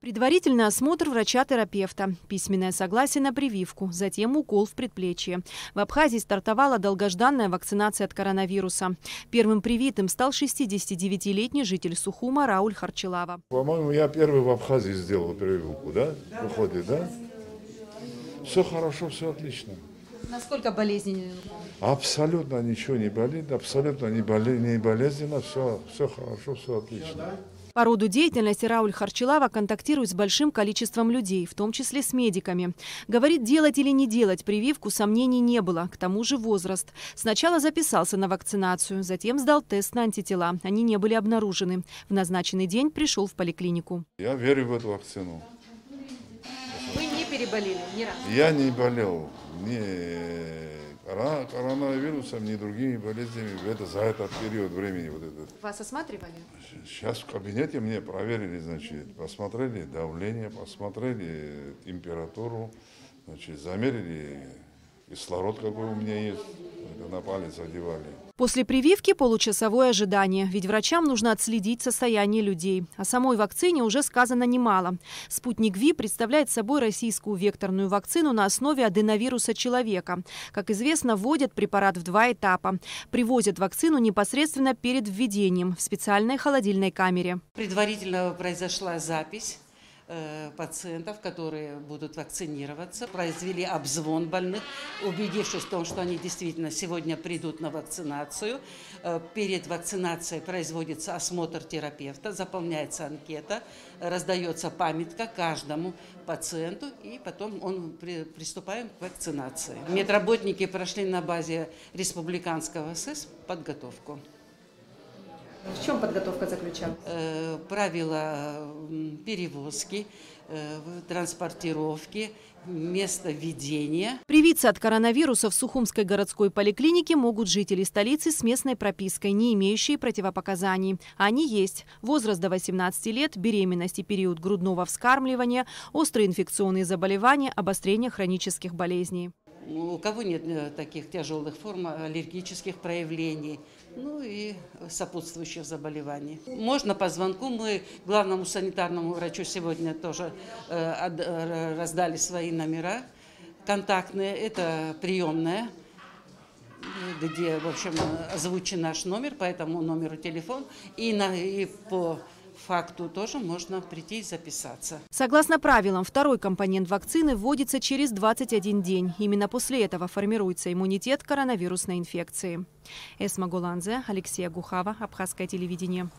Предварительный осмотр врача-терапевта, письменное согласие на прививку, затем укол в предплечье. В Абхазии стартовала долгожданная вакцинация от коронавируса. Первым привитым стал 69-летний житель Сухума Рауль Харчилава. По-моему, я первый в Абхазии сделал прививку, да? Выходит, да? Все хорошо, все отлично. Насколько болезненно? Абсолютно ничего не болит, абсолютно не болезненно, все хорошо, все отлично. По роду деятельности Рауль Харчилава контактирует с большим количеством людей, в том числе с медиками. Говорит, делать или не делать прививку сомнений не было, к тому же возраст. Сначала записался на вакцинацию, затем сдал тест на антитела. Они не были обнаружены. В назначенный день пришел в поликлинику. Я верю в эту вакцину. Вы не переболели ни разу? Я не болел ни коронавирусом, ни другими болезнями за этот период времени. Вас осматривали? Сейчас в кабинете мне проверили, значит, посмотрели давление, посмотрели температуру, значит, замерили кислород, какой у меня есть, на палец одевали. После прививки получасовое ожидание, ведь врачам нужно отследить состояние людей. О самой вакцине уже сказано немало. Спутник Ви представляет собой российскую векторную вакцину на основе аденовируса человека. Как известно, вводят препарат в 2 этапа. Привозят вакцину непосредственно перед введением в специальной холодильной камере. Предварительно произошла запись пациентов, которые будут вакцинироваться. Произвели обзвон больных, убедившись в том, что они действительно сегодня придут на вакцинацию. Перед вакцинацией производится осмотр терапевта, заполняется анкета, раздается памятка каждому пациенту, и потом приступаем к вакцинации. Медработники прошли на базе республиканского СЭС подготовку. В чем подготовка заключалась? Правила перевозки, транспортировки, место введения. Привиться от коронавируса в Сухумской городской поликлинике могут жители столицы с местной пропиской, не имеющие противопоказаний. Они есть: возраст до 18 лет, беременность и период грудного вскармливания, острые инфекционные заболевания, обострение хронических болезней. У кого нет таких тяжелых форм аллергических проявлений, ну и сопутствующих заболеваний. Можно по звонку. Мы главному санитарному врачу сегодня тоже раздали свои номера контактные. Это приемная, где, в общем, озвучен наш номер, по этому номеру телефон. И по факту тоже можно прийти и записаться. Согласно правилам, второй компонент вакцины вводится через 21 день. Именно после этого формируется иммунитет к коронавирусной инфекции. Эсма Гуланзе, Алексей Гухава, Абхазское телевидение.